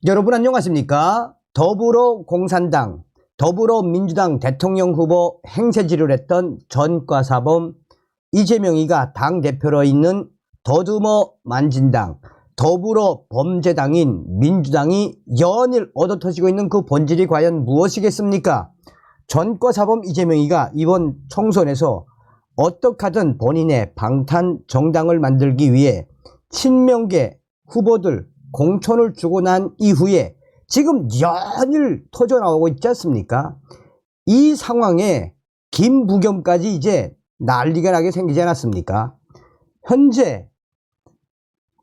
여러분 안녕하십니까? 더불어공산당, 더불어민주당 대통령 후보 행세지를 했던 전과사범 이재명이가 당대표로 있는 더듬어 만진당, 더불어범죄당인 민주당이 연일 얻어터지고 있는 그 본질이 과연 무엇이겠습니까? 전과사범 이재명이가 이번 총선에서 어떻게 하든 본인의 방탄 정당을 만들기 위해 친명계 후보들 공천을 주고 난 이후에 지금 연일 터져나오고 있지 않습니까? 이 상황에 김부겸까지 이제 난리가 나게 생기지 않았습니까? 현재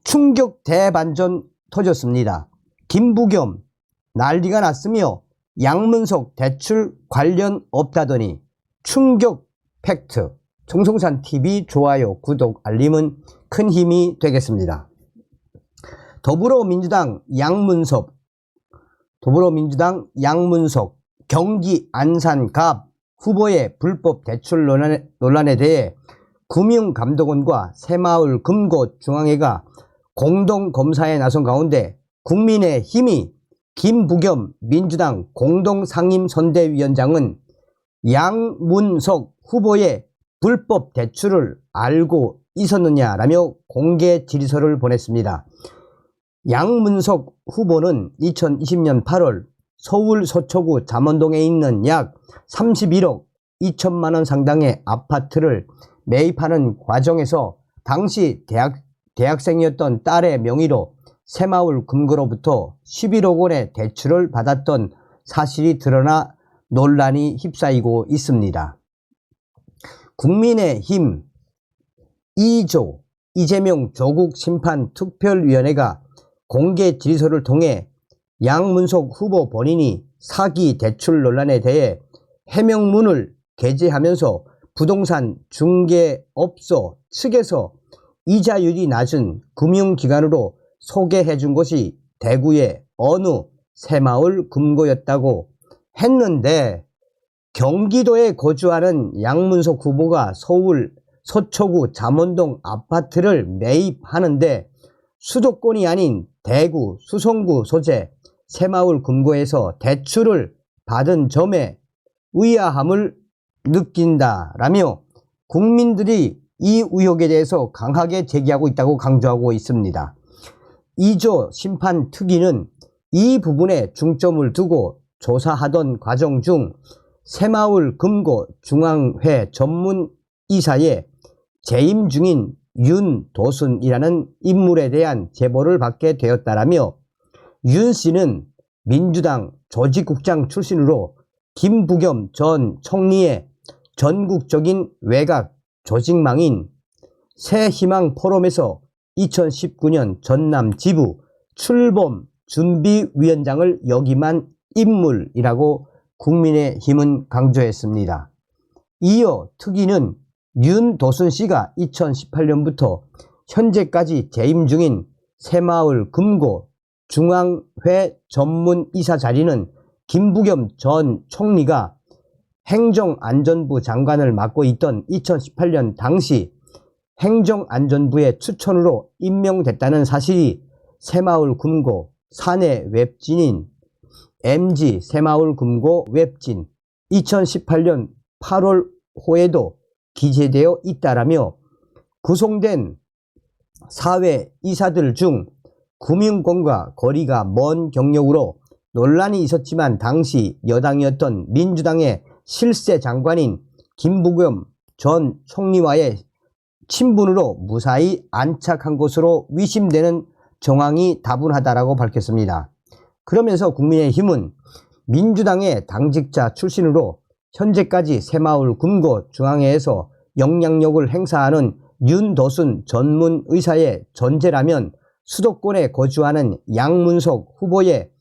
충격 대반전 터졌습니다. 김부겸 난리가 났으며 양문석 대출 관련 없다더니 충격 팩트. 청송산TV 좋아요, 구독, 알림은 큰 힘이 되겠습니다. 더불어민주당 양문석 경기 안산갑 후보의 불법 대출 논란에 대해 금융감독원과 새마을 금고중앙회가 공동검사에 나선 가운데 국민의힘이 김부겸 민주당 공동상임선대위원장은 양문석 후보의 불법 대출을 알고 있었느냐라며 공개 질의서를 보냈습니다. 양문석 후보는 2020년 8월 서울 서초구 잠원동에 있는 약 31억 2천만 원 상당의 아파트를 매입하는 과정에서 당시 대학생이었던 딸의 명의로 새마을 금고로부터 11억 원의 대출을 받았던 사실이 드러나 논란이 휩싸이고 있습니다. 국민의힘 2조 이재명 조국 심판특별위원회가 공개 질의서를 통해 양문석 후보 본인이 사기 대출 논란에 대해 해명문을 게재하면서 부동산 중개업소 측에서 이자율이 낮은 금융기관으로 소개해 준 것이 대구의 어느 새마을 금고였다고 했는데, 경기도에 거주하는 양문석 후보가 서울 서초구 잠원동 아파트를 매입하는데 수도권이 아닌 대구 수성구 소재 새마을 금고에서 대출을 받은 점에 의아함을 느낀다라며 국민들이 이 의혹에 대해서 강하게 제기하고 있다고 강조하고 있습니다. 2조 심판특위는 이 부분에 중점을 두고 조사하던 과정 중 새마을 금고 중앙회 전문이사의 재임 중인 윤도순이라는 인물에 대한 제보를 받게 되었다라며, 윤 씨는 민주당 조직국장 출신으로 김부겸 전 총리의 전국적인 외곽 조직망인 새희망 포럼에서 2019년 전남 지부 출범 준비위원장을 역임한 인물이라고 국민의힘은 강조했습니다. 이어 특위는 윤도순 씨가 2018년부터 현재까지 재임 중인 새마을 금고 중앙회 전문이사 자리는 김부겸 전 총리가 행정안전부 장관을 맡고 있던 2018년 당시 행정안전부의 추천으로 임명됐다는 사실이 새마을 금고 사내 웹진인 MG 새마을 금고 웹진 2018년 8월 호에도 기재되어 있다라며, 구성된 사회 이사들 중 금융권과 거리가 먼 경력으로 논란이 있었지만 당시 여당이었던 민주당의 실세 장관인 김부겸 전 총리와의 친분으로 무사히 안착한 것으로 위심되는 정황이 다분하다라고 밝혔습니다. 그러면서 국민의힘은 민주당의 당직자 출신으로 현재까지 새마을 금고 중앙회에서 영향력을 행사하는 윤도순 전문의사의 존재라면 수도권에 거주하는 양문석 후보의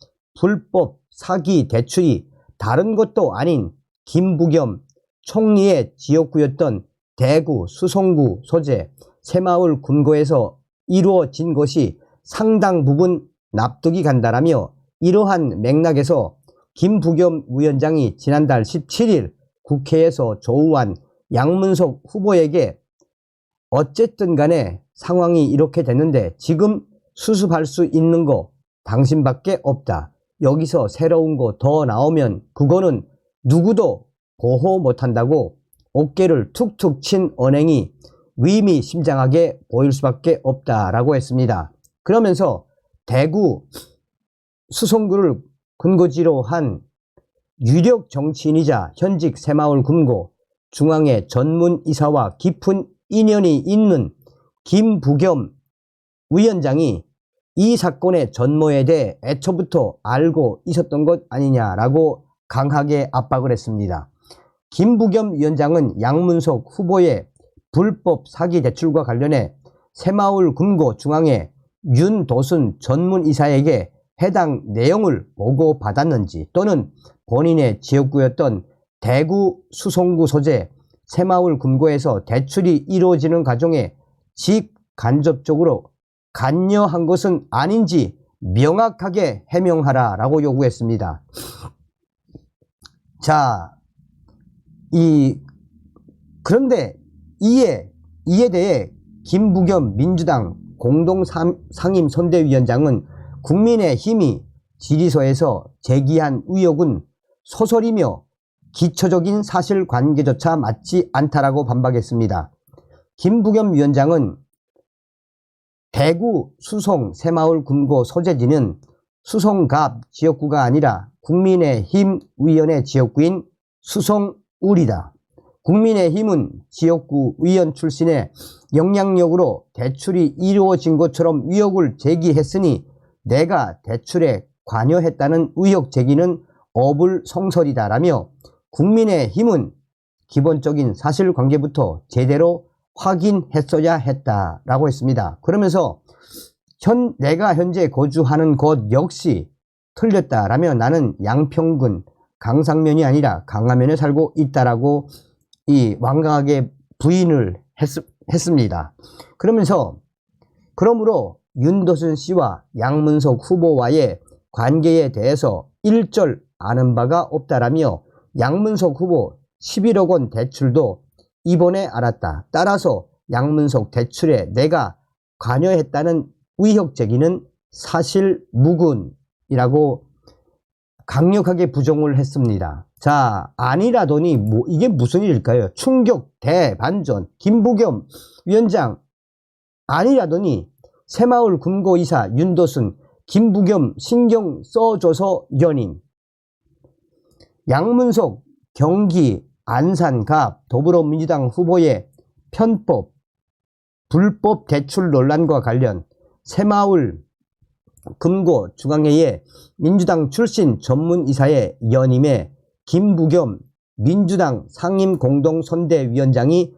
불법 사기 대출이 다른 것도 아닌 김부겸 총리의 지역구였던 대구 수성구 소재 새마을 금고에서 이루어진 것이 상당 부분 납득이 간다라며, 이러한 맥락에서 김부겸 위원장이 지난달 17일 국회에서 조우한 양문석 후보에게 어쨌든 간에 상황이 이렇게 됐는데 지금 수습할 수 있는 거 당신밖에 없다. 여기서 새로운 거 더 나오면 그거는 누구도 보호 못한다고 어깨를 툭툭 친 언행이 의미심장하게 보일 수밖에 없다라고 했습니다. 그러면서 대구 수성구를 근거지로 한 유력 정치인이자 현직 새마을 금고 중앙회 전문이사와 깊은 인연이 있는 김부겸 위원장이 이 사건의 전모에 대해 애초부터 알고 있었던 것 아니냐라고 강하게 압박을 했습니다. 김부겸 위원장은 양문석 후보의 불법 사기 대출과 관련해 새마을 금고 중앙회 윤도순 전문이사에게 해당 내용을 보고받았는지 또는 본인의 지역구였던 대구 수성구 소재 새마을 금고에서 대출이 이루어지는 과정에 직간접적으로 관여한 것은 아닌지 명확하게 해명하라 라고 요구했습니다. 자, 그런데 이에 대해 김부겸 민주당 공동상임선대위원장은 국민의힘이 질의서에서 제기한 의혹은 소설이며 기초적인 사실관계조차 맞지 않다라고 반박했습니다. 김부겸 위원장은 대구 수성 새마을 금고 소재지는 수성갑 지역구가 아니라 국민의힘 의원의 지역구인 수성울이다. 국민의힘은 지역구 의원 출신의 영향력으로 대출이 이루어진 것처럼 의혹을 제기했으니 내가 대출에 관여했다는 의혹 제기는 어불성설이다라며 국민의힘은 기본적인 사실관계부터 제대로 확인했어야 했다라고 했습니다. 그러면서 내가 현재 거주하는 곳 역시 틀렸다라며 나는 양평군 강상면이 아니라 강화면에 살고 있다라고 완강하게 부인을 했습니다. 그러므로 윤도순 씨와 양문석 후보와의 관계에 대해서 일절 아는 바가 없다라며 양문석 후보 11억 원 대출도 이번에 알았다. 따라서 양문석 대출에 내가 관여했다는 의혹 제기는 사실무근이라고 강력하게 부정을 했습니다. 자, 아니라더니 이게 무슨 일일까요? 충격 대반전. 김부겸 위원장 아니라더니 새마을 금고이사 윤도순 김부겸 신경 써줘서 연임. 양문석 경기 안산갑 더불어민주당 후보의 편법 불법 대출 논란과 관련 새마을 금고 중앙회의 민주당 출신 전문이사의 연임에 김부겸 민주당 상임공동선대위원장이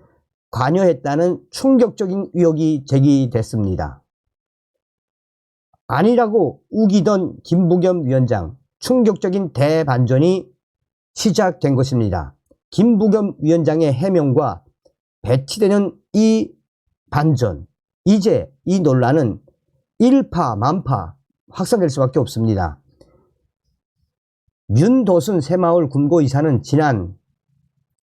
관여했다는 충격적인 의혹이 제기됐습니다. 아니라고 우기던 김부겸 위원장, 충격적인 대반전이 시작된 것입니다. 김부겸 위원장의 해명과 배치되는 이 반전, 이제 이 논란은 일파만파 확산될 수밖에 없습니다. 윤도순 새마을 금고이사는 지난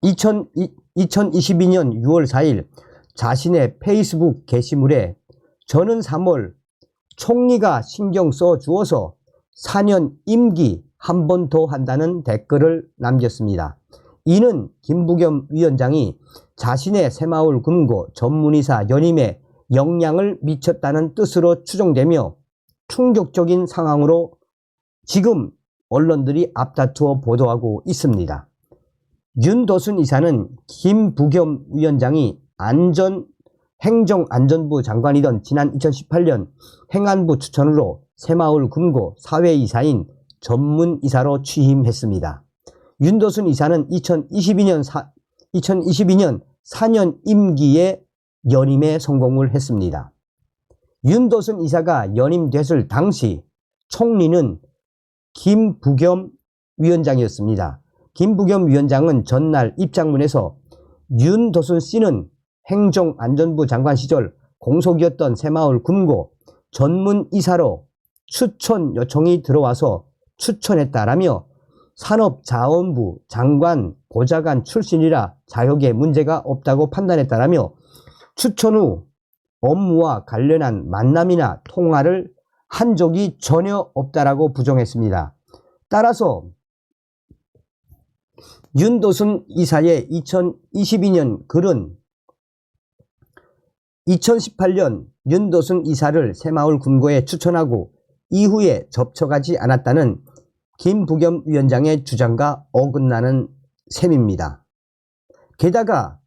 2022년 6월 4일 자신의 페이스북 게시물에 저는 3월 총리가 신경 써주어서 4년 임기 한 번 더 한다는 댓글을 남겼습니다. 이는 김부겸 위원장이 자신의 새마을 금고 전문이사 연임에 영향을 미쳤다는 뜻으로 추정되며 충격적인 상황으로 지금 언론들이 앞다투어 보도하고 있습니다. 윤도순 이사는 김부겸 위원장이 행정안전부 장관이던 지난 2018년 행안부 추천으로 새마을 금고 사회이사인 전문이사로 취임했습니다. 윤도순 이사는 2022년 4년 임기에 연임에 성공을 했습니다. 윤도순 이사가 연임됐을 당시 총리는 김부겸 위원장이었습니다. 김부겸 위원장은 전날 입장문에서 윤도순 씨는 행정안전부 장관 시절 공석이었던 새마을 금고 전문이사로 추천 요청이 들어와서 추천했다라며 산업자원부 장관 보좌관 출신이라 자격에 문제가 없다고 판단했다라며 추천 후 업무와 관련한 만남이나 통화를 한 적이 전혀 없다라고 부정했습니다. 따라서 윤도순 이사의 2022년 글은 2018년 윤도순 이사를 새마을 금고에 추천하고 이후에 접촉하지 않았다는 김부겸 위원장의 주장과 어긋나는 셈입니다. 게다가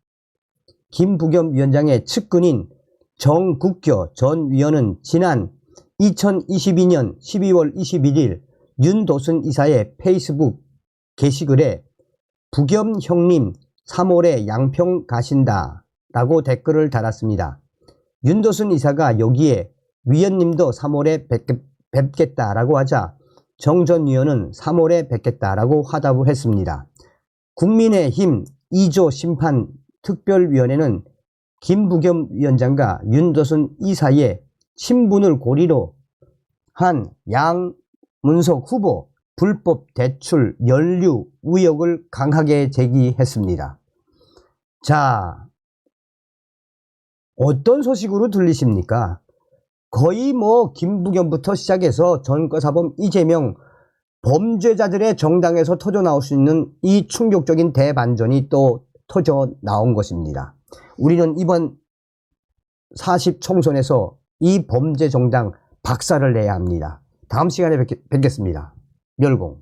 김부겸 위원장의 측근인 정국교 전 위원은 지난 2022년 12월 21일 윤도순 이사의 페이스북 게시글에 부겸 형님 3월에 양평 가신다 라고 댓글을 달았습니다. 윤도순 이사가 여기에 위원님도 3월에 뵙겠다라고 하자 정 전 위원은 3월에 뵙겠다라고 화답을 했습니다. 국민의힘 2조 심판 특별위원회는 김부겸 위원장과 윤도순 이사의 친분을 고리로 한 양문석 후보 불법 대출 연루 의혹을 강하게 제기했습니다. 자, 어떤 소식으로 들리십니까? 거의 김부겸부터 시작해서 전과사범 이재명 범죄자들의 정당에서 터져 나올 수 있는 이 충격적인 대반전이 또 터져 나온 것입니다. 우리는 이번 40 총선에서 이 범죄 정당 박살을 내야 합니다. 다음 시간에 뵙겠습니다. 멸공.